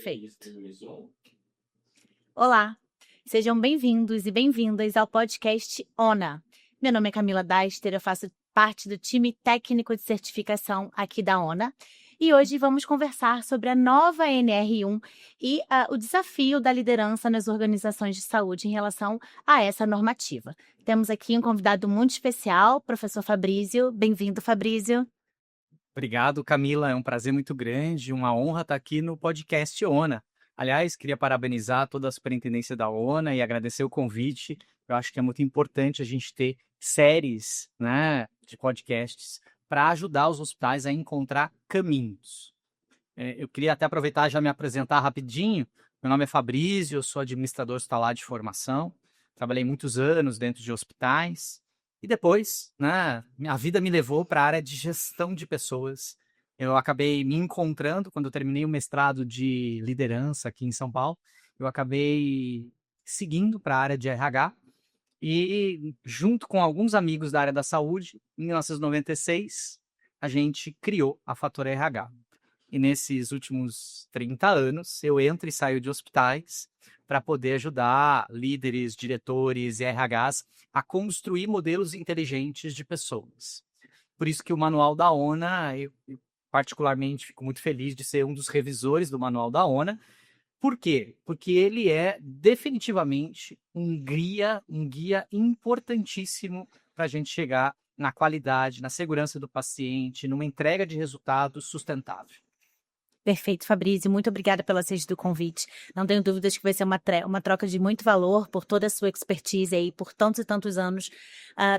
Perfeito. Olá, sejam bem-vindos e bem-vindas ao podcast ONA. Meu nome é Camila Daster, eu faço parte do time técnico de certificação aqui da ONA e hoje vamos conversar sobre a nova NR1 e o desafio da liderança nas organizações de saúde em relação a essa normativa. Temos aqui um convidado muito especial, professor Fabrício. Bem-vindo, Fabrício. Obrigado, Camila. É um prazer muito grande, uma honra estar aqui no podcast ONA. Aliás, queria parabenizar toda a superintendência da ONA e agradecer o convite. Eu acho que é muito importante a gente ter séries, de podcasts para ajudar os hospitais a encontrar caminhos. Eu queria até aproveitar e já me apresentar rapidinho. Meu nome é Fabrício, eu sou administrador hospitalar de formação. Trabalhei muitos anos dentro de hospitais. E depois, minha vida me levou para a área de gestão de pessoas. Eu acabei me encontrando quando eu terminei o mestrado de liderança aqui em São Paulo. Eu acabei seguindo para a área de RH e, junto com alguns amigos da área da saúde, em 1996, a gente criou a Fator RH. E nesses últimos 30 anos, eu entro e saio de hospitais para poder ajudar líderes, diretores e RHs a construir modelos inteligentes de pessoas. Por isso que o Manual da ONA, eu particularmente fico muito feliz de ser um dos revisores do Manual da ONA. Por quê? Porque ele é definitivamente um guia importantíssimo para a gente chegar na qualidade, na segurança do paciente, numa entrega de resultados sustentável. Perfeito, Fabrício. Muito obrigada pelo aceite do convite. Não tenho dúvidas que vai ser uma troca de muito valor por toda a sua expertise aí, por tantos e tantos anos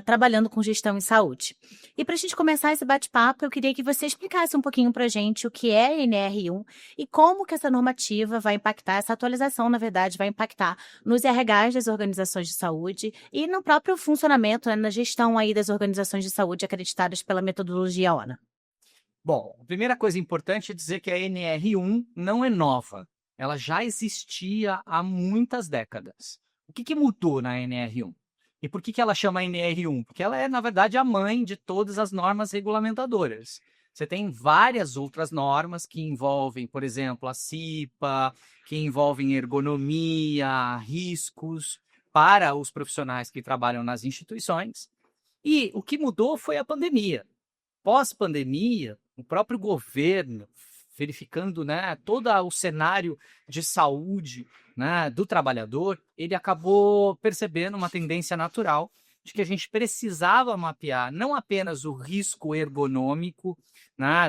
trabalhando com gestão em saúde. E para a gente começar esse bate-papo, eu queria que você explicasse um pouquinho para a gente o que é a NR1 e como que essa normativa vai impactar, essa atualização, na verdade, vai impactar nos RHs das organizações de saúde e no próprio funcionamento, na gestão aí das organizações de saúde acreditadas pela metodologia ONA. Bom, a primeira coisa importante é dizer que a NR1 não é nova. Ela já existia há muitas décadas. O que mudou na NR1? E por que ela chama NR1? Porque ela é, na verdade, a mãe de todas as normas regulamentadoras. Você tem várias outras normas que envolvem, por exemplo, a CIPA, que envolvem ergonomia, riscos para os profissionais que trabalham nas instituições. E o que mudou foi a pandemia. Pós-pandemia, o próprio governo, verificando todo o cenário de saúde do trabalhador, ele acabou percebendo uma tendência natural de que a gente precisava mapear não apenas o risco ergonômico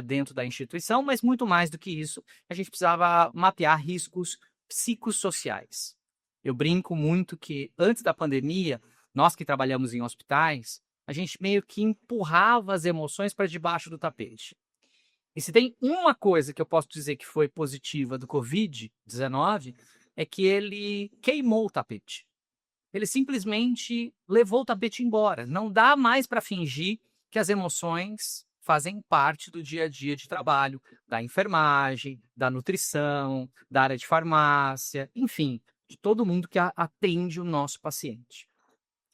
dentro da instituição, mas muito mais do que isso, a gente precisava mapear riscos psicossociais. Eu brinco muito que antes da pandemia, nós que trabalhamos em hospitais, a gente meio que empurrava as emoções para debaixo do tapete. E se tem uma coisa que eu posso dizer que foi positiva do Covid-19, é que ele queimou o tapete. Ele simplesmente levou o tapete embora. Não dá mais para fingir que as emoções fazem parte do dia a dia de trabalho, da enfermagem, da nutrição, da área de farmácia, enfim, de todo mundo que atende o nosso paciente.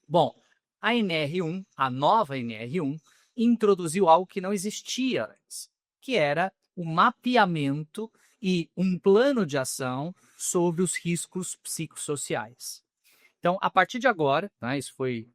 Bom, a NR1, a nova NR1, introduziu algo que não existia antes, que era o mapeamento e um plano de ação sobre os riscos psicossociais. Então, a partir de agora, isso foi,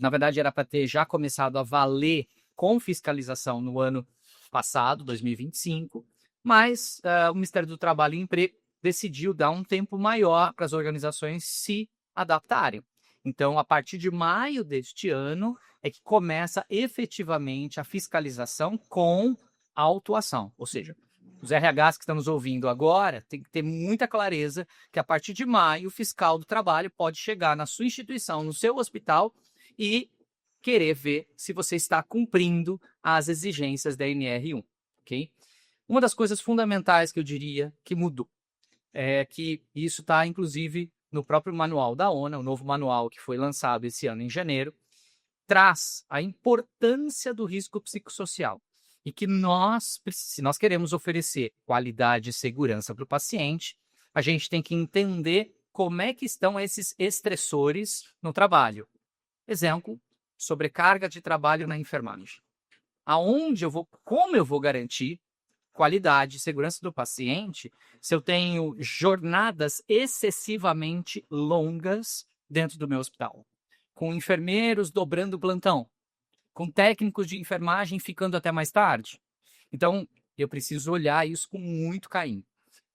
na verdade, era para ter já começado a valer com fiscalização no ano passado, 2025, mas o Ministério do Trabalho e Emprego decidiu dar um tempo maior para as organizações se adaptarem. Então, a partir de maio deste ano, é que começa efetivamente a fiscalização com autuação. Ou seja, os RHs que estão nos ouvindo agora têm que ter muita clareza que a partir de maio o fiscal do trabalho pode chegar na sua instituição, no seu hospital e querer ver se você está cumprindo as exigências da NR1. Okay? Uma das coisas fundamentais que eu diria que mudou é que isso está, inclusive, no próprio manual da ONA, o novo manual que foi lançado esse ano em janeiro, traz a importância do risco psicossocial e que se nós queremos oferecer qualidade e segurança para o paciente, a gente tem que entender como é que estão esses estressores no trabalho. Exemplo, sobrecarga de trabalho na enfermagem. Como eu vou garantir qualidade e segurança do paciente se eu tenho jornadas excessivamente longas dentro do meu hospital, com enfermeiros dobrando o plantão, com técnicos de enfermagem ficando até mais tarde. Então, eu preciso olhar isso com muito carinho.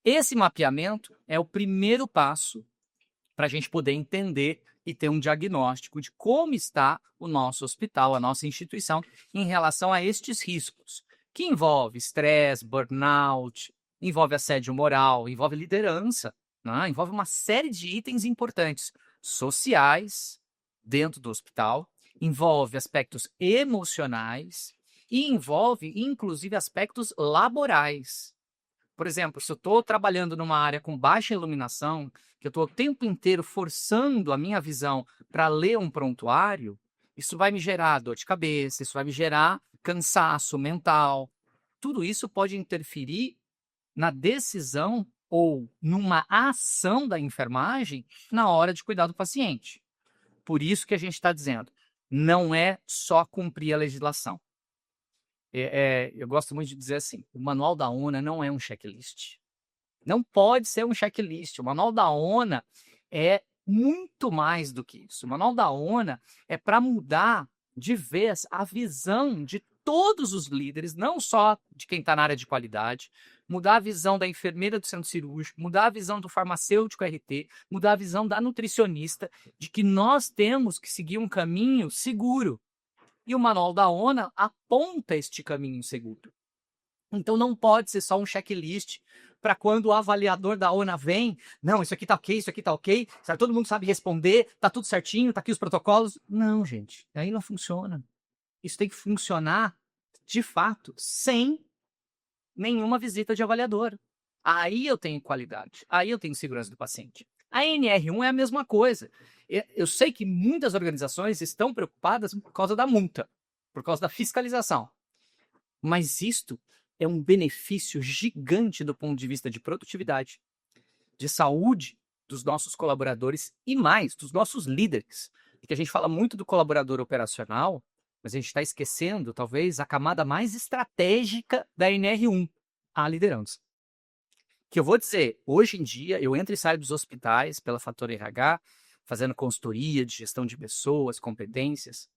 Esse mapeamento é o primeiro passo para a gente poder entender e ter um diagnóstico de como está o nosso hospital, a nossa instituição, em relação a estes riscos, que envolve estresse, burnout, envolve assédio moral, envolve liderança, né? Envolve uma série de itens importantes sociais dentro do hospital, envolve aspectos emocionais e envolve, inclusive, aspectos laborais. Por exemplo, se eu estou trabalhando numa área com baixa iluminação, que eu estou o tempo inteiro forçando a minha visão para ler um prontuário, isso vai me gerar dor de cabeça, isso vai me gerar cansaço mental. Tudo isso pode interferir na decisão ou numa ação da enfermagem na hora de cuidar do paciente. Por isso que a gente está dizendo, não é só cumprir a legislação. Eu gosto muito de dizer assim, o manual da ONA não é um checklist. Não pode ser um checklist. O manual da ONA é muito mais do que isso. O manual da ONA é para mudar de vez a visão de todos os líderes, não só de quem está na área de qualidade, mudar a visão da enfermeira do centro cirúrgico, mudar a visão do farmacêutico RT, mudar a visão da nutricionista, de que nós temos que seguir um caminho seguro. E o manual da ONA aponta este caminho seguro. Então não pode ser só um checklist para quando o avaliador da ONA vem, não, isso aqui tá ok, isso aqui tá ok, sabe, todo mundo sabe responder, tá tudo certinho, tá aqui os protocolos. Não, gente, aí não funciona. Isso tem que funcionar, de fato, sem nenhuma visita de avaliador. Aí eu tenho qualidade, aí eu tenho segurança do paciente. A NR1 é a mesma coisa. Eu sei que muitas organizações estão preocupadas por causa da multa, por causa da fiscalização. Mas isto é um benefício gigante do ponto de vista de produtividade, de saúde dos nossos colaboradores e mais, dos nossos líderes. Porque a gente fala muito do colaborador operacional, mas a gente está esquecendo, talvez, a camada mais estratégica da NR1, a liderança. Que eu vou dizer, hoje em dia, eu entro e saio dos hospitais pela Fator RH, fazendo consultoria de gestão de pessoas, competências,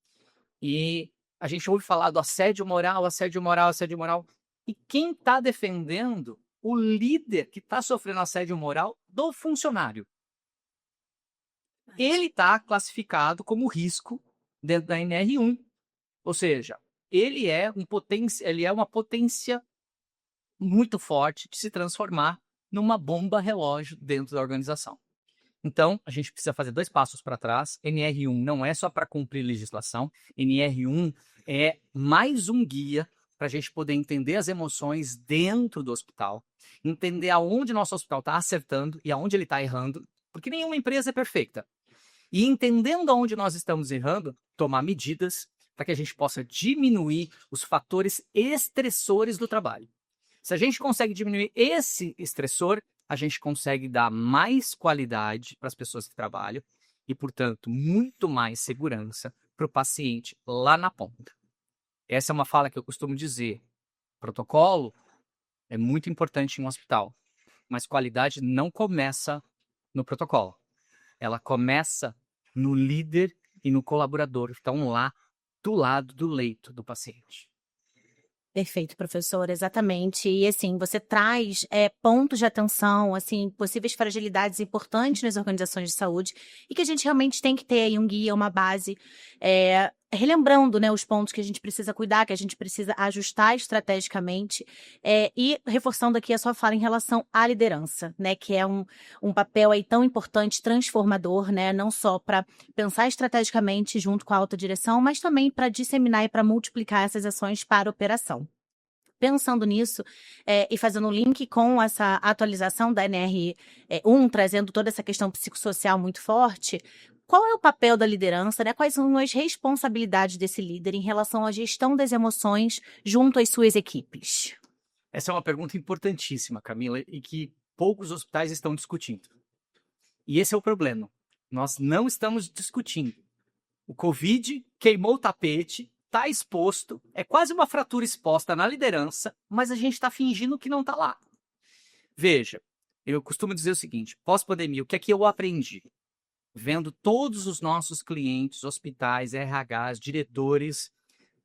e a gente ouve falar do assédio moral, assédio moral, assédio moral. E quem está defendendo o líder que está sofrendo assédio moral do funcionário? Ele está classificado como risco dentro da NR1. Ou seja, ele é uma potência muito forte de se transformar numa bomba relógio dentro da organização. Então, a gente precisa fazer 2 passos para trás. NR1 não é só para cumprir legislação. NR1 é mais um guia para a gente poder entender as emoções dentro do hospital, entender aonde nosso hospital está acertando e aonde ele está errando, porque nenhuma empresa é perfeita. E entendendo aonde nós estamos errando, tomar medidas para que a gente possa diminuir os fatores estressores do trabalho. Se a gente consegue diminuir esse estressor, a gente consegue dar mais qualidade para as pessoas que trabalham e, portanto, muito mais segurança para o paciente lá na ponta. Essa é uma fala que eu costumo dizer. Protocolo é muito importante em um hospital, mas qualidade não começa no protocolo. Ela começa no líder e no colaborador que estão lá do lado do leito do paciente. Perfeito, professor, exatamente. E assim, você traz pontos de atenção, assim, possíveis fragilidades importantes nas organizações de saúde e que a gente realmente tem que ter aí um guia, uma base, relembrando, né, os pontos que a gente precisa cuidar, que a gente precisa ajustar estrategicamente e reforçando aqui a sua fala em relação à liderança, né, que é um papel aí tão importante, transformador, né, não só para pensar estrategicamente junto com a alta direção, mas também para disseminar e para multiplicar essas ações para a operação. Pensando nisso e fazendo um link com essa atualização da NR1, trazendo toda essa questão psicossocial muito forte, qual é o papel da liderança, né? Quais são as responsabilidades desse líder em relação à gestão das emoções junto às suas equipes? Essa é uma pergunta importantíssima, Camila, e que poucos hospitais estão discutindo. E esse é o problema. Nós não estamos discutindo. O Covid queimou o tapete, está exposto, é quase uma fratura exposta na liderança, mas a gente está fingindo que não está lá. Veja, eu costumo dizer o seguinte, pós-pandemia, o que é que eu aprendi? Vendo todos os nossos clientes, hospitais, RHs, diretores,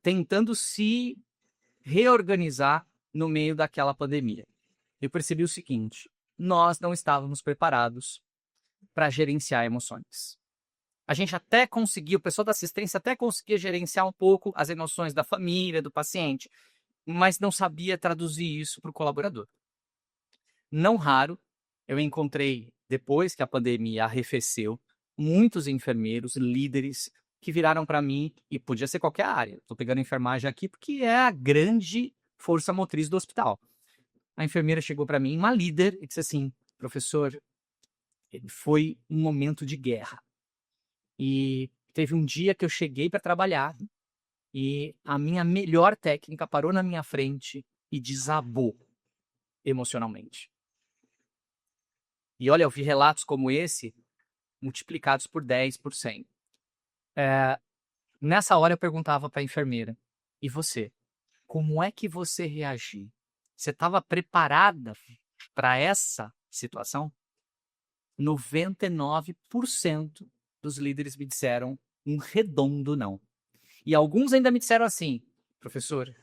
tentando se reorganizar no meio daquela pandemia. Eu percebi o seguinte, nós não estávamos preparados para gerenciar emoções. A gente até conseguia, o pessoal da assistência até conseguia gerenciar um pouco as emoções da família, do paciente, mas não sabia traduzir isso para o colaborador. Não raro, eu encontrei, depois que a pandemia arrefeceu, muitos enfermeiros, líderes, que viraram para mim, e podia ser qualquer área, estou pegando enfermagem aqui porque é a grande força motriz do hospital. A enfermeira chegou para mim, uma líder, e disse assim, professor, foi um momento de guerra. E teve um dia que eu cheguei para trabalhar e a minha melhor técnica parou na minha frente e desabou emocionalmente. E olha, eu vi relatos como esse multiplicados por 10, por 100. Nessa hora eu perguntava para a enfermeira, e você? Como é que você reagiu? Você estava preparada para essa situação? 99% dos líderes me disseram um redondo não. E alguns ainda me disseram assim, professor,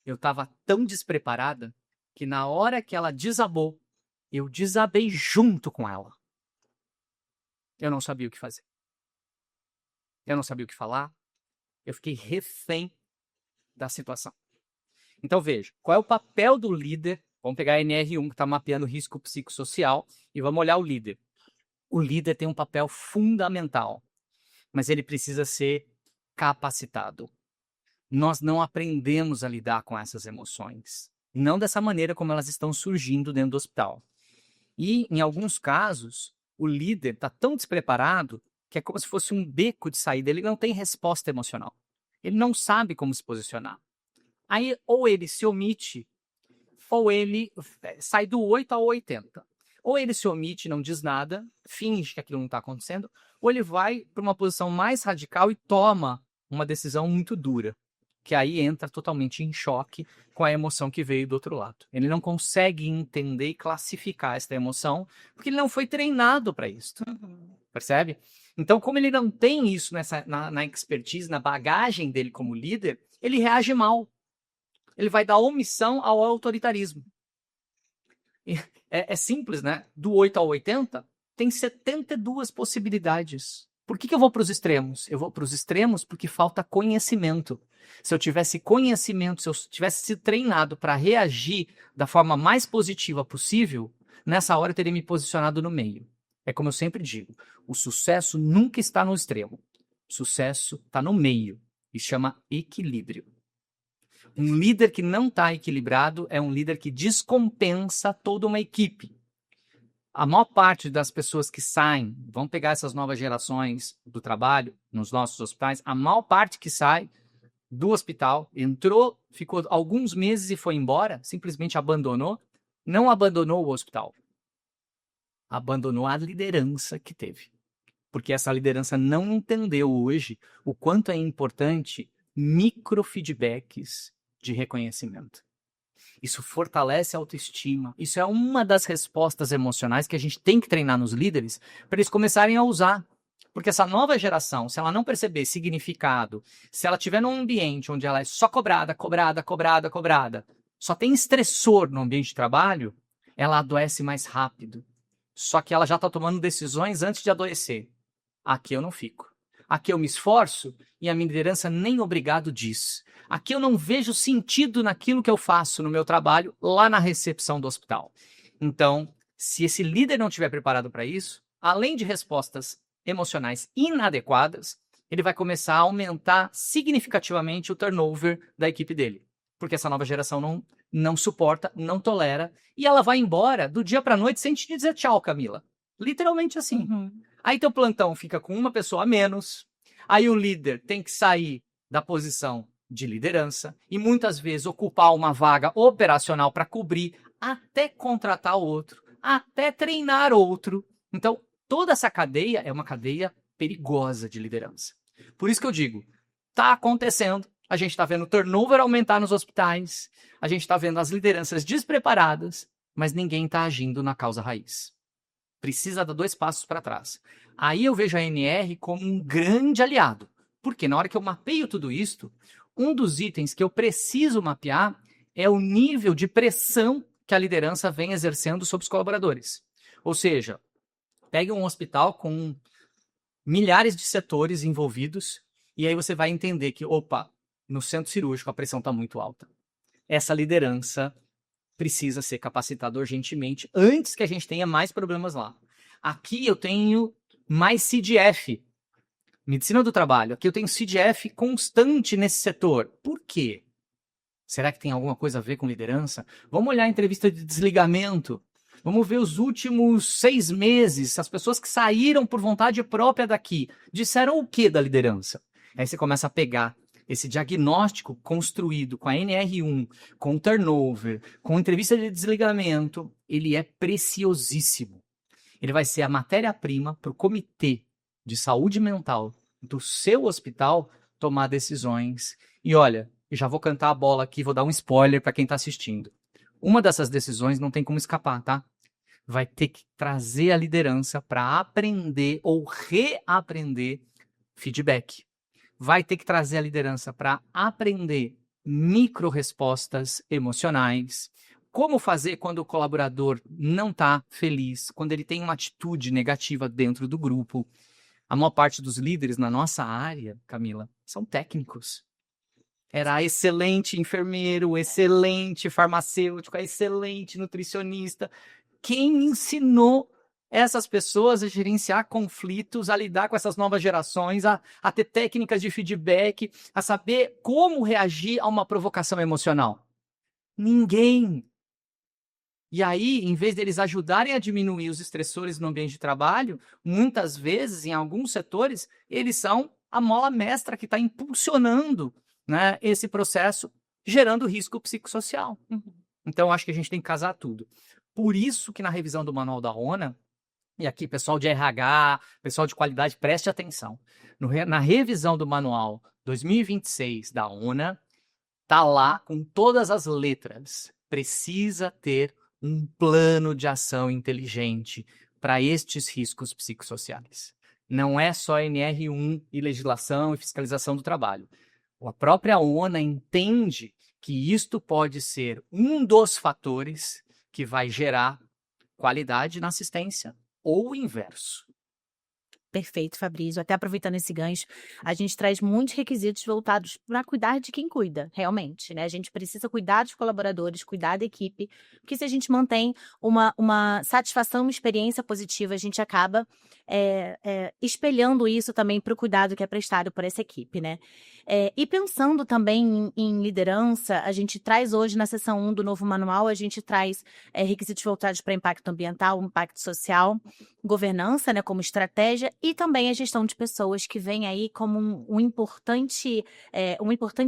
eu estava tão despreparada que na hora que ela desabou, eu desabei junto com ela. Eu não sabia o que fazer. Eu não sabia o que falar. Eu fiquei refém da situação. Então veja, qual é o papel do líder? Vamos pegar a NR1 que está mapeando o risco psicossocial e vamos olhar o líder. O líder tem um papel fundamental, mas ele precisa ser capacitado. Nós não aprendemos a lidar com essas emoções. Não dessa maneira como elas estão surgindo dentro do hospital. E, em alguns casos, o líder está tão despreparado que é como se fosse um beco de saída. Ele não tem resposta emocional. Ele não sabe como se posicionar. Aí, ou ele se omite, ou ele sai do 8 ao 80. Ou ele se omite, não diz nada, finge que aquilo não está acontecendo, ou ele vai para uma posição mais radical e toma uma decisão muito dura, que aí entra totalmente em choque com a emoção que veio do outro lado. Ele não consegue entender e classificar essa emoção, porque ele não foi treinado para isso. Percebe? Então, como ele não tem isso na expertise, na bagagem dele como líder, ele reage mal. Ele vai dar omissão ao autoritarismo. É simples, né? Do 8 ao 80, tem 72 possibilidades. Por que eu vou para os extremos? Eu vou para os extremos porque falta conhecimento. Se eu tivesse conhecimento, se eu tivesse sido treinado para reagir da forma mais positiva possível, nessa hora eu teria me posicionado no meio. É como eu sempre digo, o sucesso nunca está no extremo. O sucesso está no meio e chama equilíbrio. Um líder que não está equilibrado é um líder que descompensa toda uma equipe. A maior parte das pessoas que saem, vão pegar essas novas gerações do trabalho nos nossos hospitais, a maior parte que sai do hospital, entrou, ficou alguns meses e foi embora, simplesmente abandonou, não abandonou o hospital, abandonou a liderança que teve. Porque essa liderança não entendeu hoje o quanto é importante microfeedbacks de reconhecimento. Isso fortalece a autoestima. Isso é uma das respostas emocionais que a gente tem que treinar nos líderes para eles começarem a usar. Porque essa nova geração, se ela não perceber significado, se ela estiver num ambiente onde ela é só cobrada, só tem estressor no ambiente de trabalho, ela adoece mais rápido. Só que ela já está tomando decisões antes de adoecer. Aqui eu não fico. Aqui eu me esforço e a minha liderança nem obrigado diz. Aqui eu não vejo sentido naquilo que eu faço no meu trabalho lá na recepção do hospital. Então, se esse líder não estiver preparado para isso, além de respostas emocionais inadequadas, ele vai começar a aumentar significativamente o turnover da equipe dele. Porque essa nova geração não suporta, não tolera, e ela vai embora do dia para a noite sem te dizer tchau, Camila. Literalmente assim. Aí teu plantão fica com uma pessoa a menos, aí o líder tem que sair da posição de liderança e muitas vezes ocupar uma vaga operacional para cobrir, até contratar outro, até treinar outro. Então, toda essa cadeia é uma cadeia perigosa de liderança. Por isso que eu digo, está acontecendo, A gente está vendo o turnover aumentar nos hospitais, a gente está vendo as lideranças despreparadas, mas ninguém está agindo na causa raiz. Precisa dar 2 passos para trás. Aí eu vejo a NR como um grande aliado, porque na hora que eu mapeio tudo isso, um dos itens que eu preciso mapear é o nível de pressão que a liderança vem exercendo sobre os colaboradores. Ou seja, pegue um hospital com milhares de setores envolvidos e aí você vai entender que, opa, no centro cirúrgico a pressão está muito alta. Essa liderança precisa ser capacitada urgentemente antes que a gente tenha mais problemas lá. Aqui eu tenho mais CDF, medicina do trabalho. Aqui eu tenho CDF constante nesse setor. Por quê? Será que tem alguma coisa a ver com liderança? Vamos olhar a entrevista de desligamento. Vamos ver os últimos 6 meses, as pessoas que saíram por vontade própria daqui. Disseram o que da liderança? Aí você começa a pegar esse diagnóstico construído com a NR1, com o turnover, com entrevista de desligamento, ele é preciosíssimo. Ele vai ser a matéria-prima para o comitê de saúde mental do seu hospital tomar decisões. E olha, eu já vou cantar a bola aqui, vou dar um spoiler para quem está assistindo. Uma dessas decisões não tem como escapar, tá? Vai ter que trazer a liderança para aprender ou reaprender feedback. Vai ter que trazer a liderança para aprender micro-respostas emocionais. Como fazer quando o colaborador não está feliz, quando ele tem uma atitude negativa dentro do grupo. A maior parte dos líderes na nossa área, Camila, são técnicos. Era excelente enfermeiro, excelente farmacêutico, excelente nutricionista. Quem ensinou essas pessoas a gerenciar conflitos, a lidar com essas novas gerações, a ter técnicas de feedback, a saber como reagir a uma provocação emocional? Ninguém. E aí, em vez deles ajudarem a diminuir os estressores no ambiente de trabalho, muitas vezes, em alguns setores, eles são a mola mestra que está impulsionando, né, esse processo, gerando risco psicossocial. Então, acho que a gente tem que casar tudo. Por isso que na revisão do Manual da ONA, e aqui, pessoal de RH, pessoal de qualidade, preste atenção. Na revisão do Manual 2026 da ONA, está lá com todas as letras. Precisa ter um plano de ação inteligente para estes riscos psicossociais. Não é só NR1 e legislação e fiscalização do trabalho. A própria ONA entende que isto pode ser um dos fatores que vai gerar qualidade na assistência ou o inverso. Perfeito, Fabrício. Até aproveitando esse gancho, a gente traz muitos requisitos voltados para cuidar de quem cuida, realmente, né? A gente precisa cuidar dos colaboradores, cuidar da equipe, porque se a gente mantém uma satisfação, uma experiência positiva, a gente acaba espelhando isso também para o cuidado que é prestado por essa equipe, né? E pensando também em liderança, a gente traz hoje na seção 1 do novo manual, a gente traz requisitos voltados para impacto ambiental, impacto social, governança, né, como estratégia, e também a gestão de pessoas, que vem aí como um importante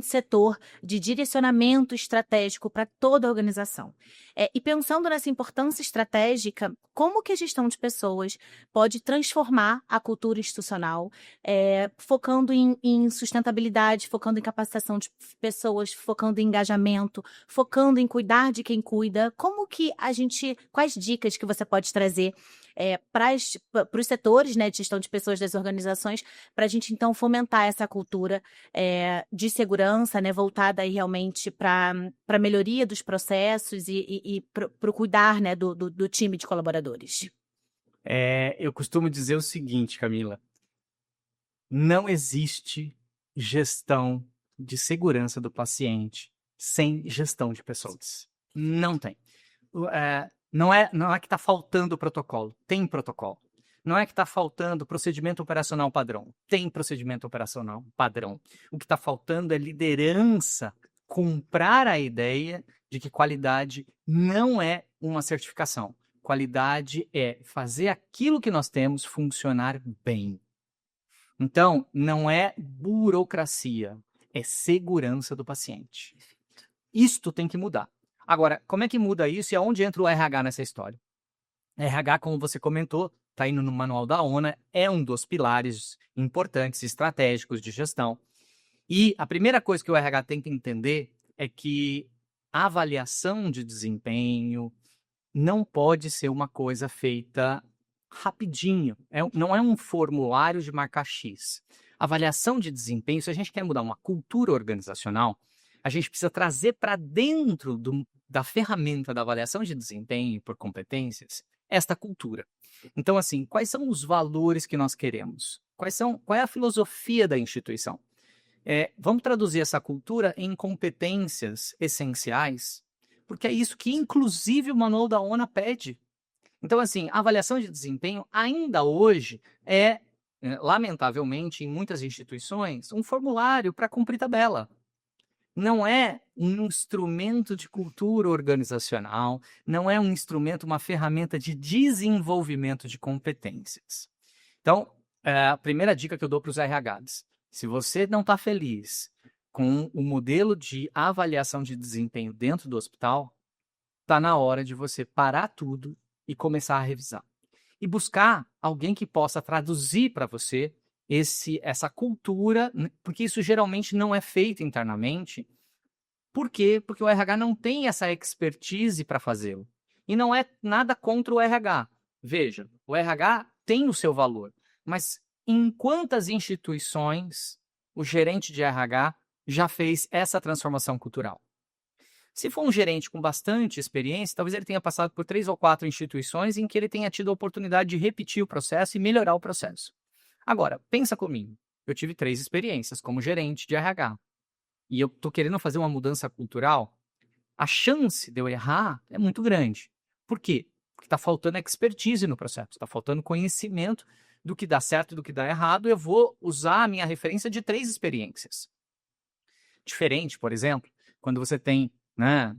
setor de direcionamento estratégico para toda a organização. E pensando nessa importância estratégica, como que a gestão de pessoas pode transformar a cultura institucional, focando em sustentabilidade, focando em capacitação de pessoas, focando em engajamento, focando em cuidar de quem cuida? Quais dicas que você pode trazer para os setores, né, de gestão de pessoas das organizações, para a gente, então, fomentar essa cultura de segurança, né, voltada aí realmente para a melhoria dos processos e para o cuidar, né, do time de colaboradores? Eu costumo dizer o seguinte, Camila. Não existe gestão de segurança do paciente sem gestão de pessoas. Não tem. Não é que está faltando protocolo. Tem protocolo. Não é que está faltando procedimento operacional padrão. Tem procedimento operacional padrão. O que está faltando é liderança comprar a ideia de que qualidade não é uma certificação. Qualidade é fazer aquilo que nós temos funcionar bem. Então, não é burocracia, é segurança do paciente. Isto tem que mudar. Agora, como é que muda isso e aonde entra o RH nessa história? RH, como você comentou, está indo no manual da ONA, é um dos pilares importantes, estratégicos de gestão. E a primeira coisa que o RH tem que entender é que a avaliação de desempenho não pode ser uma coisa feita rapidinho. Não é um formulário de marcar X. Avaliação de desempenho, se a gente quer mudar uma cultura organizacional, a gente precisa trazer para dentro da ferramenta da avaliação de desempenho por competências esta cultura. Então, assim, quais são os valores que nós queremos? Qual é a filosofia da instituição? Vamos traduzir essa cultura em competências essenciais, porque é isso que, inclusive, o Manual da ONU pede. Então, assim, a avaliação de desempenho ainda hoje lamentavelmente, em muitas instituições, um formulário para cumprir tabela. Não é um instrumento de cultura organizacional, não é um instrumento, uma ferramenta de desenvolvimento de competências. Então, a primeira dica que eu dou para os RHs, se você não está feliz com o modelo de avaliação de desempenho dentro do hospital, está na hora de você parar tudo e começar a revisar. E buscar alguém que possa traduzir para você essa cultura, porque isso geralmente não é feito internamente. Por quê? Porque o RH não tem essa expertise para fazê-lo. E não é nada contra o RH. Veja, o RH tem o seu valor, mas em quantas instituições o gerente de RH já fez essa transformação cultural? Se for um gerente com bastante experiência, talvez ele tenha passado por 3 ou 4 instituições em que ele tenha tido a oportunidade de repetir o processo e melhorar o processo. Agora, pensa comigo. Eu tive 3 experiências como gerente de RH. E eu estou querendo fazer uma mudança cultural. A chance de eu errar é muito grande. Por quê? Porque está faltando expertise no processo, está faltando conhecimento do que dá certo e do que dá errado. Eu vou usar a minha referência de 3 experiências. Diferente, por exemplo, quando você tem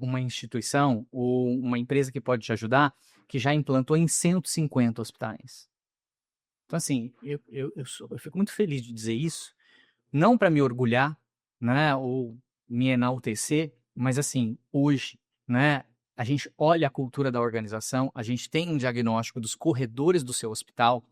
uma instituição ou uma empresa que pode te ajudar, que já implantou em 150 hospitais. Então, assim, eu fico muito feliz de dizer isso, não para me orgulhar, ou me enaltecer, mas, assim, hoje, a gente olha a cultura da organização, a gente tem um diagnóstico dos corredores do seu hospital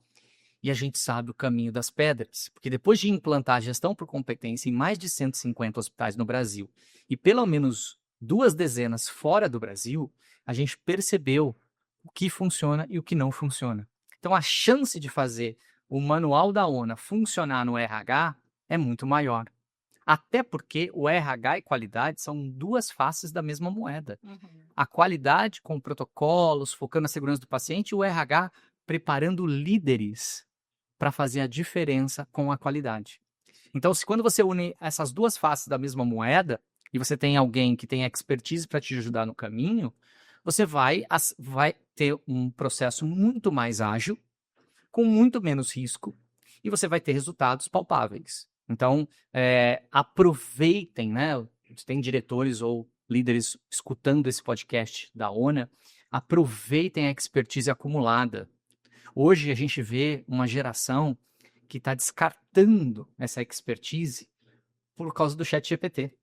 e a gente sabe o caminho das pedras. Porque depois de implantar a gestão por competência em mais de 150 hospitais no Brasil e pelo menos 2 dezenas fora do Brasil, a gente percebeu o que funciona e o que não funciona. Então, a chance de fazer o manual da ONU funcionar no RH é muito maior. Até porque o RH e qualidade são 2 faces da mesma moeda. A qualidade com protocolos, focando na segurança do paciente, e o RH preparando líderes para fazer a diferença com a qualidade. Então, quando você une essas 2 faces da mesma moeda, e você tem alguém que tem expertise para te ajudar no caminho, você vai ter um processo muito mais ágil, com muito menos risco, e você vai ter resultados palpáveis. Então, aproveitem, se tem diretores ou líderes escutando esse podcast da ONU, aproveitem a expertise acumulada. Hoje a gente vê uma geração que está descartando essa expertise por causa do ChatGPT.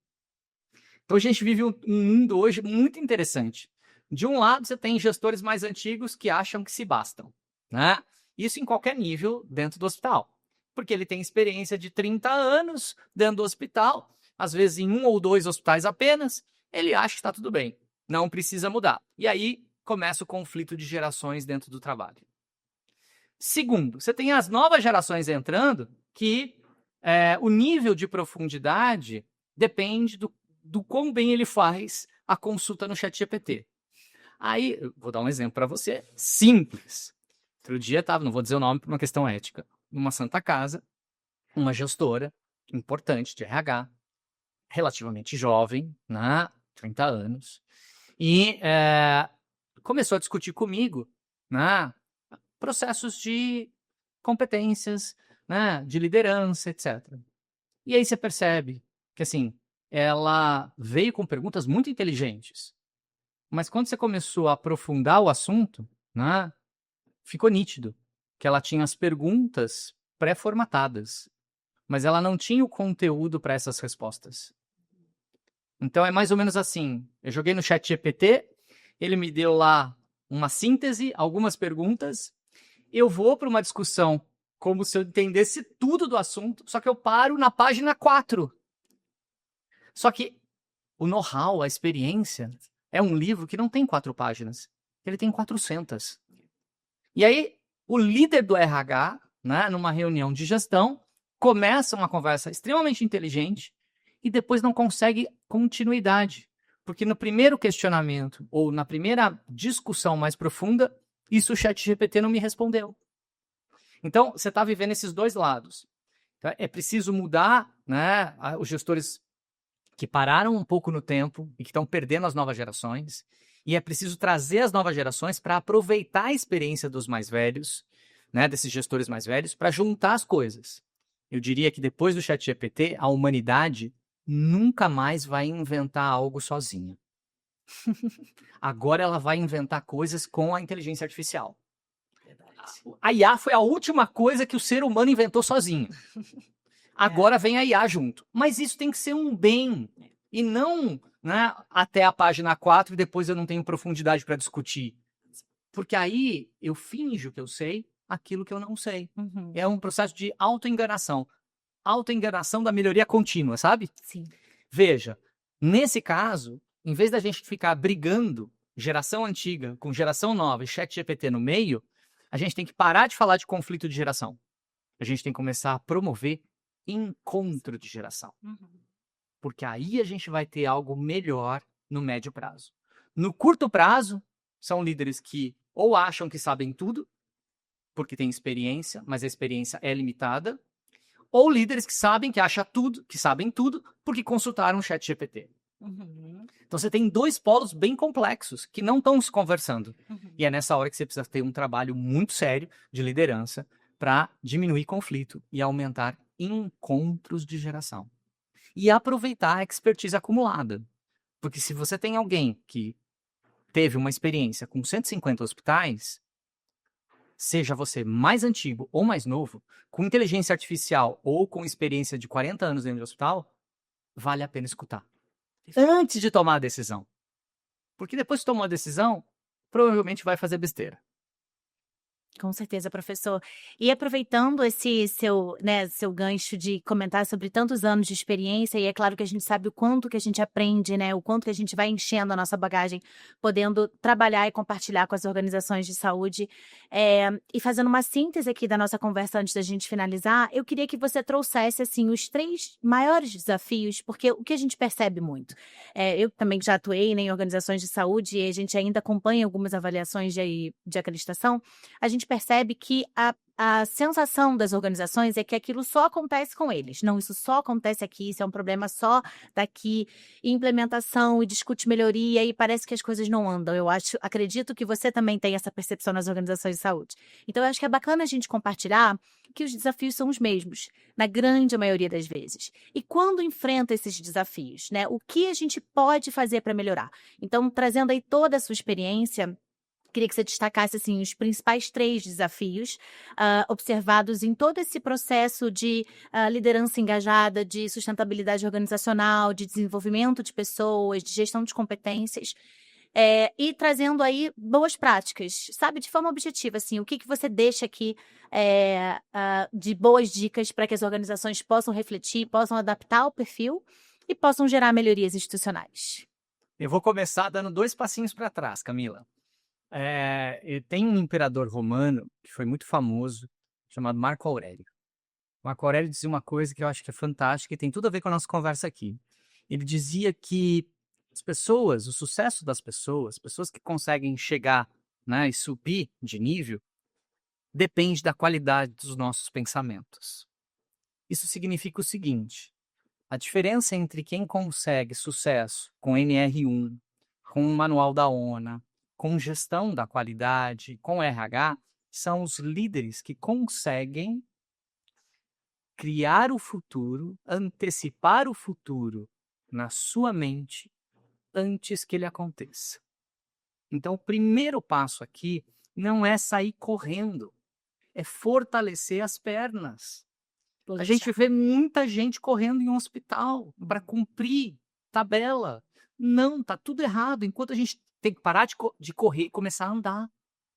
Então a gente vive um mundo hoje muito interessante. De um lado, você tem gestores mais antigos que acham que se bastam. Isso em qualquer nível dentro do hospital. Porque ele tem experiência de 30 anos dentro do hospital, às vezes em 1 ou 2 hospitais apenas, ele acha que está tudo bem, não precisa mudar. E aí começa o conflito de gerações dentro do trabalho. Segundo, você tem as novas gerações entrando que o nível de profundidade depende do quão bem ele faz a consulta no ChatGPT. Aí, eu vou dar um exemplo para você, simples. Outro dia estava, não vou dizer o nome por uma questão ética, numa Santa Casa, uma gestora importante de RH, relativamente jovem, 30 anos, e começou a discutir comigo processos de competências, de liderança, etc. E aí você percebe que, assim, ela veio com perguntas muito inteligentes, mas quando você começou a aprofundar o assunto, ficou nítido que ela tinha as perguntas pré-formatadas, mas ela não tinha o conteúdo para essas respostas. Então é mais ou menos assim, eu joguei no ChatGPT, ele me deu lá uma síntese, algumas perguntas, eu vou para uma discussão como se eu entendesse tudo do assunto, só que eu paro na página 4. Só que o know-how, a experiência, é um livro que não tem 4 páginas. Ele tem 400. E aí, o líder do RH, né, numa reunião de gestão, começa uma conversa extremamente inteligente e depois não consegue continuidade. Porque no primeiro questionamento ou na primeira discussão mais profunda, isso o ChatGPT não me respondeu. Então, você está vivendo esses dois lados. Então, é preciso mudar, né, os gestores que pararam um pouco no tempo e que estão perdendo as novas gerações. E é preciso trazer as novas gerações para aproveitar a experiência dos mais velhos, né, desses gestores mais velhos, para juntar as coisas. Eu diria que depois do ChatGPT, a humanidade nunca mais vai inventar algo sozinha. Agora ela vai inventar coisas com a inteligência artificial. A IA foi a última coisa que o ser humano inventou sozinho. Agora vem a IA junto. Mas isso tem que ser um bem. E não, né, até a página 4 e depois eu não tenho profundidade para discutir. Porque aí eu finjo que eu sei aquilo que eu não sei. Uhum. É um processo de autoenganação. Autoenganação da melhoria contínua, sabe? Sim. Veja, nesse caso, em vez da gente ficar brigando geração antiga com geração nova e ChatGPT no meio, a gente tem que parar de falar de conflito de geração. A gente tem que começar a promover encontro de geração. Uhum. Porque aí a gente vai ter algo melhor no médio prazo. No curto prazo, são líderes que ou acham que sabem tudo, porque têm experiência, mas a experiência é limitada, ou líderes que sabem que acham tudo, que sabem tudo, porque consultaram o ChatGPT. Uhum. Então você tem dois polos bem complexos que não estão se conversando. Uhum. E é nessa hora que você precisa ter um trabalho muito sério de liderança para diminuir conflito e aumentar encontros de geração. E aproveitar a expertise acumulada. Porque se você tem alguém que teve uma experiência com 150 hospitais, seja você mais antigo ou mais novo, com inteligência artificial ou com experiência de 40 anos dentro de hospital, vale a pena escutar. Antes de tomar a decisão. Porque depois que tomou a decisão, provavelmente vai fazer besteira. Com certeza, professor. E aproveitando esse seu, né, seu gancho de comentar sobre tantos anos de experiência, e é claro que a gente sabe o quanto que a gente aprende, né, o quanto que a gente vai enchendo a nossa bagagem, podendo trabalhar e compartilhar com as organizações de saúde. E fazendo uma síntese aqui da nossa conversa antes da gente finalizar, eu queria que você trouxesse, assim, os 3 maiores desafios, porque o que a gente percebe muito, eu também já atuei, né, em organizações de saúde e a gente ainda acompanha algumas avaliações de acreditação, a gente percebe que a sensação das organizações é que aquilo só acontece com eles. Não, isso só acontece aqui, isso é um problema só daqui. Implementação e discute melhoria e parece que as coisas não andam. Acredito que você também tem essa percepção nas organizações de saúde. Então, eu acho que é bacana a gente compartilhar que os desafios são os mesmos, na grande maioria das vezes. E quando enfrenta esses desafios, né? O que a gente pode fazer para melhorar? Então, trazendo aí toda a sua experiência, queria que você destacasse, assim, os principais 3 desafios observados em todo esse processo de liderança engajada, de sustentabilidade organizacional, de desenvolvimento de pessoas, de gestão de competências, e trazendo aí boas práticas, sabe, de forma objetiva, assim, o que você deixa aqui de boas dicas para que as organizações possam refletir, possam adaptar o perfil e possam gerar melhorias institucionais. Eu vou começar dando 2 passinhos para trás, Camila. Tem um imperador romano que foi muito famoso, chamado Marco Aurélio. Marco Aurélio dizia uma coisa que eu acho que é fantástica e tem tudo a ver com a nossa conversa aqui. Ele dizia que as pessoas, o sucesso das pessoas que conseguem chegar, né, e subir de nível, depende da qualidade dos nossos pensamentos. Isso significa o seguinte: a diferença entre quem consegue sucesso com NR1, com o Manual da ONA, com gestão da qualidade, com RH, são os líderes que conseguem criar o futuro, antecipar o futuro na sua mente antes que ele aconteça. Então, o primeiro passo aqui não é sair correndo, é fortalecer as pernas. A gente vê muita gente correndo em um hospital para cumprir tabela. Não, tá tudo errado. Enquanto a gente tem que parar de correr e começar a andar,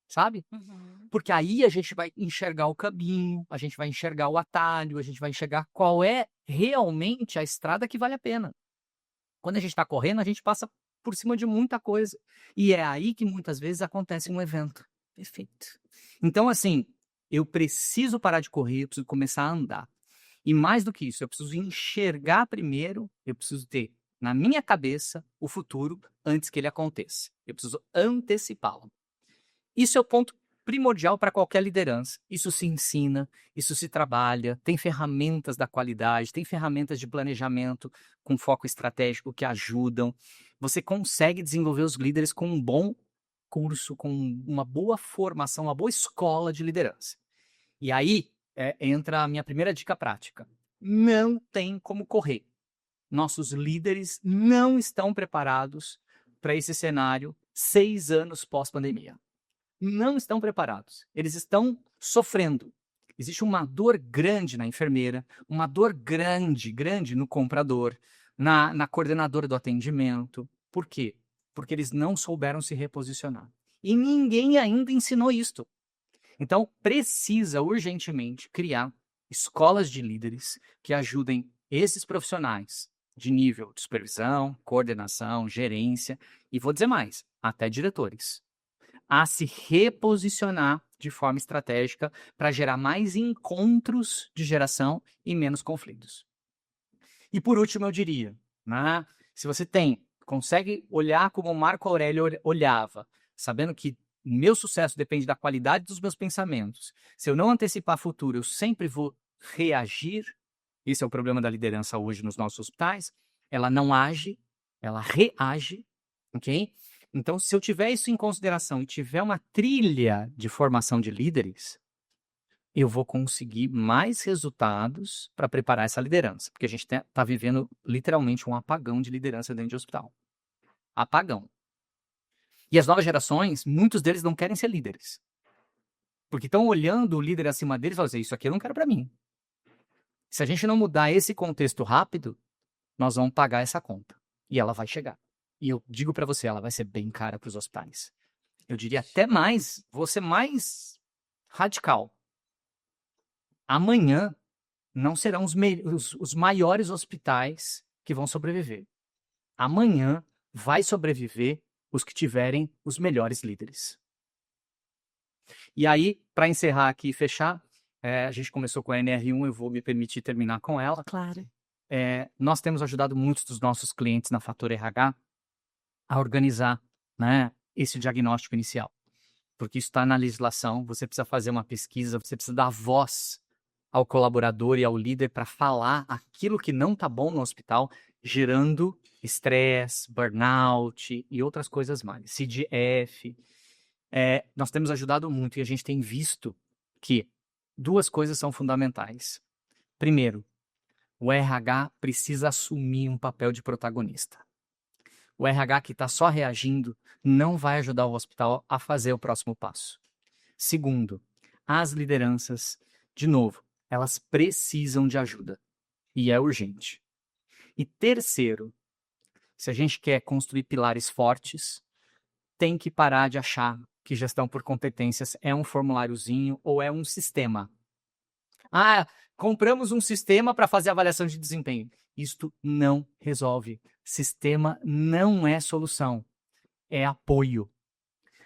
sabe? Uhum. Porque aí a gente vai enxergar o caminho, a gente vai enxergar o atalho, a gente vai enxergar qual é realmente a estrada que vale a pena. Quando a gente está correndo, a gente passa por cima de muita coisa. E é aí que muitas vezes acontece um evento. Perfeito. Então, assim, eu preciso parar de correr, eu preciso começar a andar. E mais do que isso, eu preciso enxergar primeiro, eu preciso ter na minha cabeça o futuro antes que ele aconteça. Eu preciso antecipá-lo. Isso é o ponto primordial para qualquer liderança. Isso se ensina, isso se trabalha, tem ferramentas da qualidade, tem ferramentas de planejamento com foco estratégico que ajudam. Você consegue desenvolver os líderes com um bom curso, com uma boa formação, uma boa escola de liderança. E aí entra a minha primeira dica prática. Não tem como correr. Nossos líderes não estão preparados para esse cenário 6 anos pós-pandemia. Não estão preparados. Eles estão sofrendo. Existe uma dor grande na enfermeira, uma dor grande no comprador, na coordenadora do atendimento. Por quê? Porque eles não souberam se reposicionar. E ninguém ainda ensinou isto. Então, precisa urgentemente criar escolas de líderes que ajudem esses profissionais de nível de supervisão, coordenação, gerência e, vou dizer mais, até diretores, a se reposicionar de forma estratégica para gerar mais encontros de geração e menos conflitos. E por último, eu diria, né, se você consegue olhar como o Marco Aurélio olhava, sabendo que meu sucesso depende da qualidade dos meus pensamentos. Se eu não antecipar futuro, eu sempre vou reagir. Esse é o problema da liderança hoje nos nossos hospitais. Ela não age, ela reage, ok? Então, se eu tiver isso em consideração e tiver uma trilha de formação de líderes, eu vou conseguir mais resultados para preparar essa liderança. Porque a gente está vivendo literalmente um apagão de liderança dentro de hospital. Apagão. E as novas gerações, muitos deles não querem ser líderes. Porque estão olhando o líder acima deles e falam assim, isso aqui eu não quero para mim. Se a gente não mudar esse contexto rápido, nós vamos pagar essa conta. E ela vai chegar. E eu digo para você, ela vai ser bem cara para os hospitais. Eu diria até mais, vou ser mais radical. Amanhã não serão os maiores hospitais que vão sobreviver. Amanhã vai sobreviver os que tiverem os melhores líderes. E aí, para encerrar aqui e fechar, a gente começou com a NR1, eu vou me permitir terminar com ela. Claro. Nós temos ajudado muitos dos nossos clientes na Fator RH a organizar, né, esse diagnóstico inicial. Porque isso está na legislação, você precisa fazer uma pesquisa, você precisa dar voz ao colaborador e ao líder para falar aquilo que não está bom no hospital, gerando estresse, burnout e outras coisas mais. CDF. Nós temos ajudado muito e a gente tem visto que 2 coisas são fundamentais. Primeiro, o RH precisa assumir um papel de protagonista. O RH que está só reagindo não vai ajudar o hospital a fazer o próximo passo. Segundo, as lideranças, de novo, elas precisam de ajuda e é urgente. E terceiro, se a gente quer construir pilares fortes, tem que parar de achar que gestão por competências é um formuláriozinho ou é um sistema. Compramos um sistema para fazer avaliação de desempenho. Isto não resolve. Sistema não é solução. É apoio.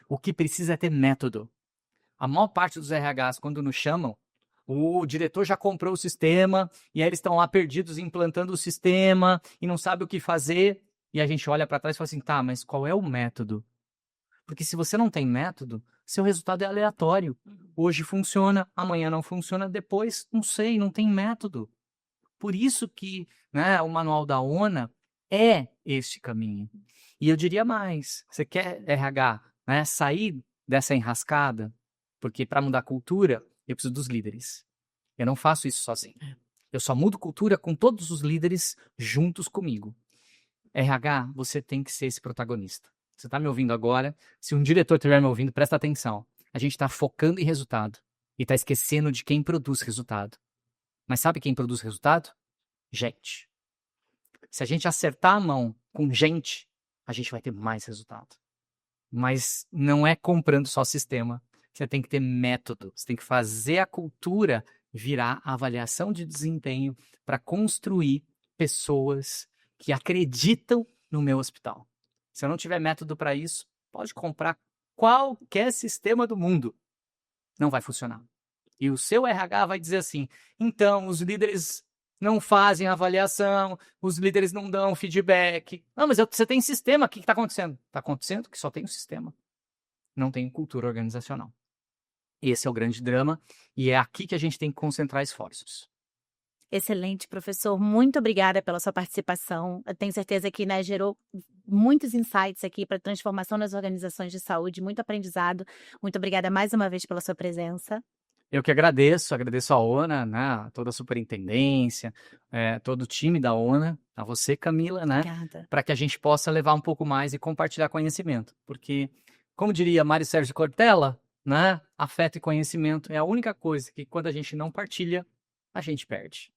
O que precisa é ter método. A maior parte dos RHs, quando nos chamam, o diretor já comprou o sistema e aí eles estão lá perdidos implantando o sistema e não sabe o que fazer. E a gente olha para trás e fala assim, tá, mas qual é o método? Porque se você não tem método, seu resultado é aleatório. Hoje funciona, amanhã não funciona, depois, não sei, não tem método. Por isso que, né, o manual da ONA é este caminho. E eu diria mais, você quer RH, né, sair dessa enrascada? Porque para mudar a cultura, eu preciso dos líderes. Eu não faço isso sozinho. Eu só mudo cultura com todos os líderes juntos comigo. RH, você tem que ser esse protagonista. Você está me ouvindo agora? Se um diretor estiver me ouvindo, presta atenção. A gente está focando em resultado e está esquecendo de quem produz resultado. Mas sabe quem produz resultado? Gente. Se a gente acertar a mão com gente, a gente vai ter mais resultado. Mas não é comprando só sistema. Você tem que ter método. Você tem que fazer a cultura virar a avaliação de desempenho para construir pessoas que acreditam no meu hospital. Se eu não tiver método para isso, pode comprar qualquer sistema do mundo. Não vai funcionar. E o seu RH vai dizer assim, então, os líderes não fazem avaliação, os líderes não dão feedback. Não, mas você tem sistema, o que está acontecendo? Está acontecendo que só tem um sistema. Não tem cultura organizacional. Esse é o grande drama e é aqui que a gente tem que concentrar esforços. Excelente, professor. Muito obrigada pela sua participação. Eu tenho certeza que, né, gerou muitos insights aqui para a transformação das organizações de saúde, muito aprendizado. Muito obrigada mais uma vez pela sua presença. Eu que agradeço a ONA, né, toda a superintendência, todo o time da ONA, a você, Camila, né, Obrigada. para que a gente possa levar um pouco mais e compartilhar conhecimento. Porque, como diria Mário Sérgio Cortella, né, afeto e conhecimento é a única coisa que, quando a gente não partilha, a gente perde.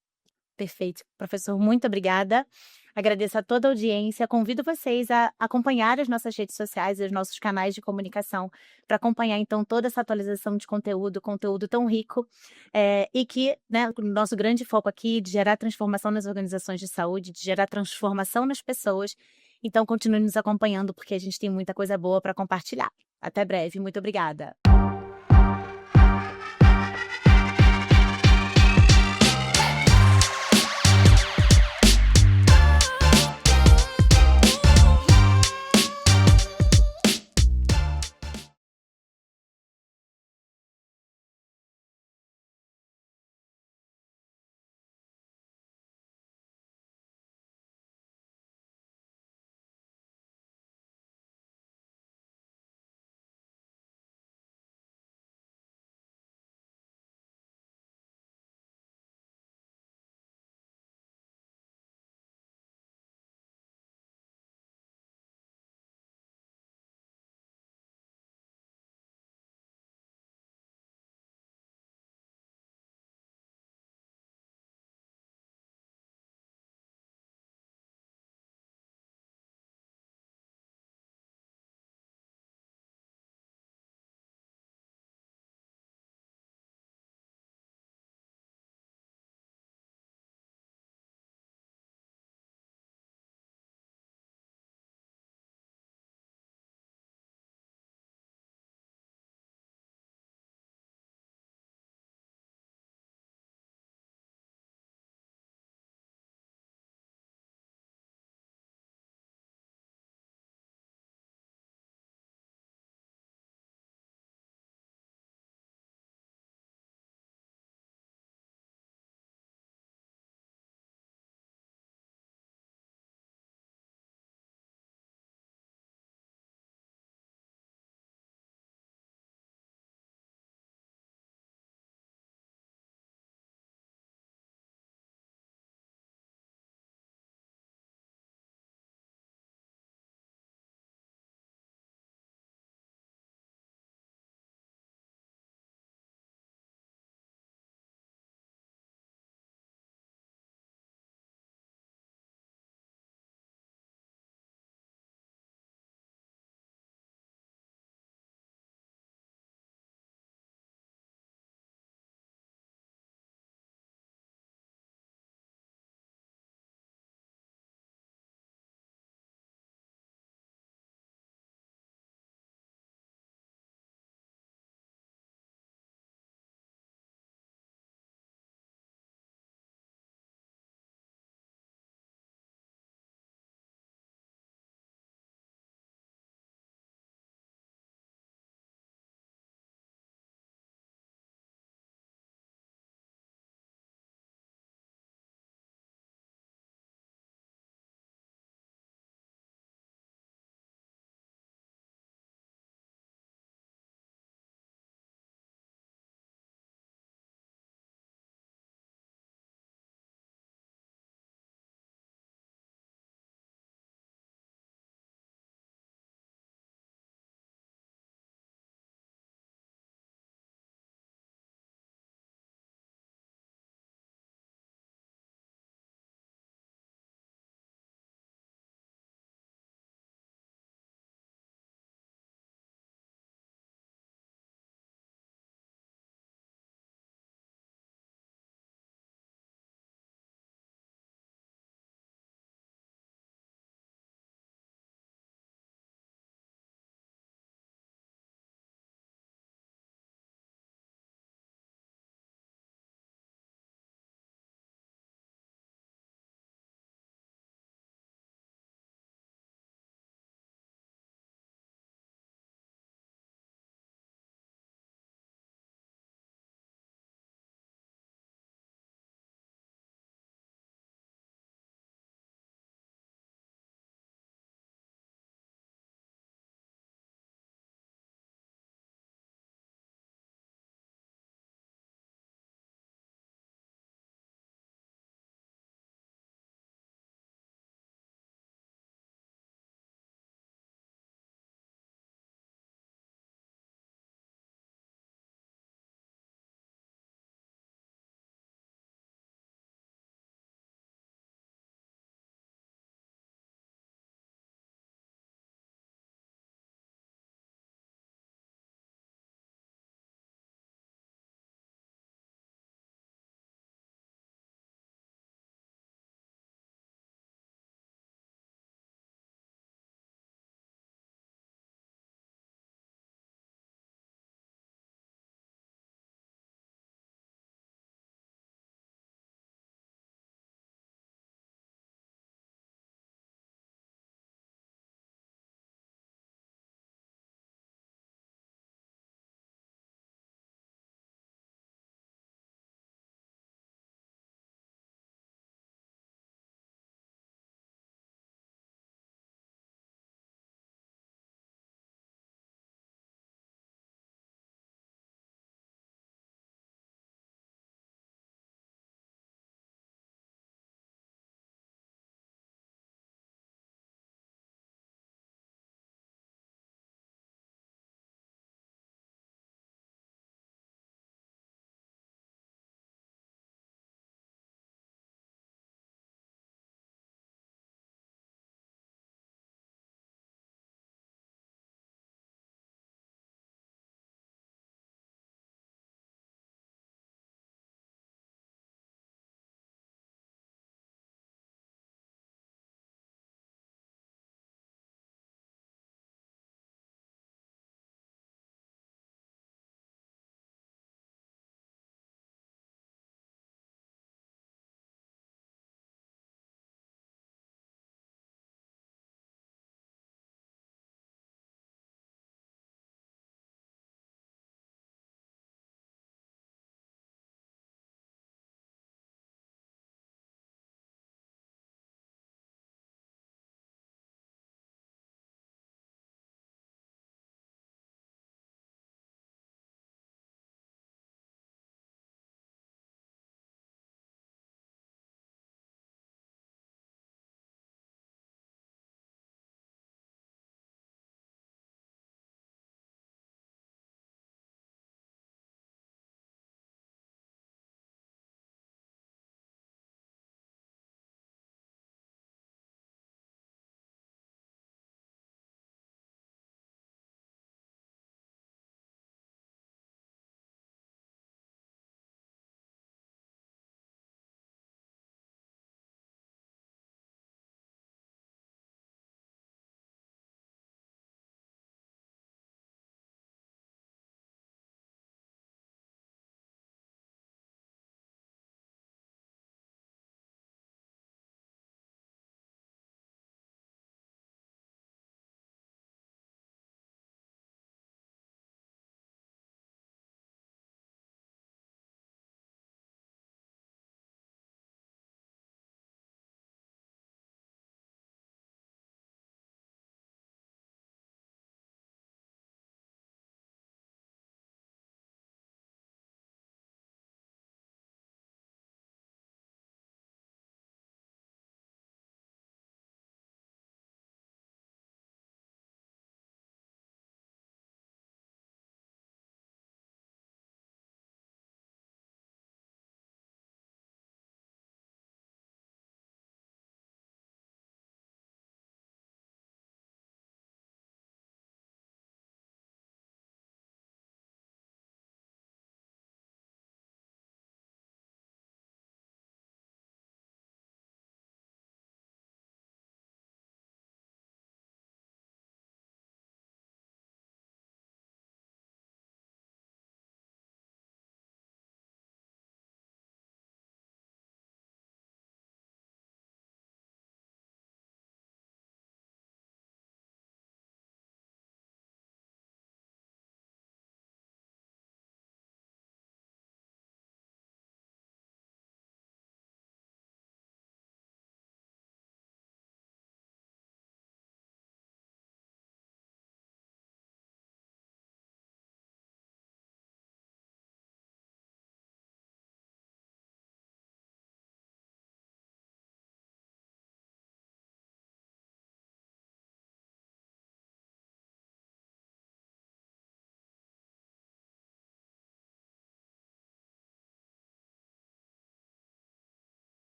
Perfeito. Professor, muito obrigada. Agradeço a toda a audiência. Convido vocês a acompanhar as nossas redes sociais e os nossos canais de comunicação para acompanhar, então, toda essa atualização de conteúdo tão rico e que, né, o nosso grande foco aqui de gerar transformação nas organizações de saúde, de gerar transformação nas pessoas. Então, continue nos acompanhando porque a gente tem muita coisa boa para compartilhar. Até breve. Muito obrigada.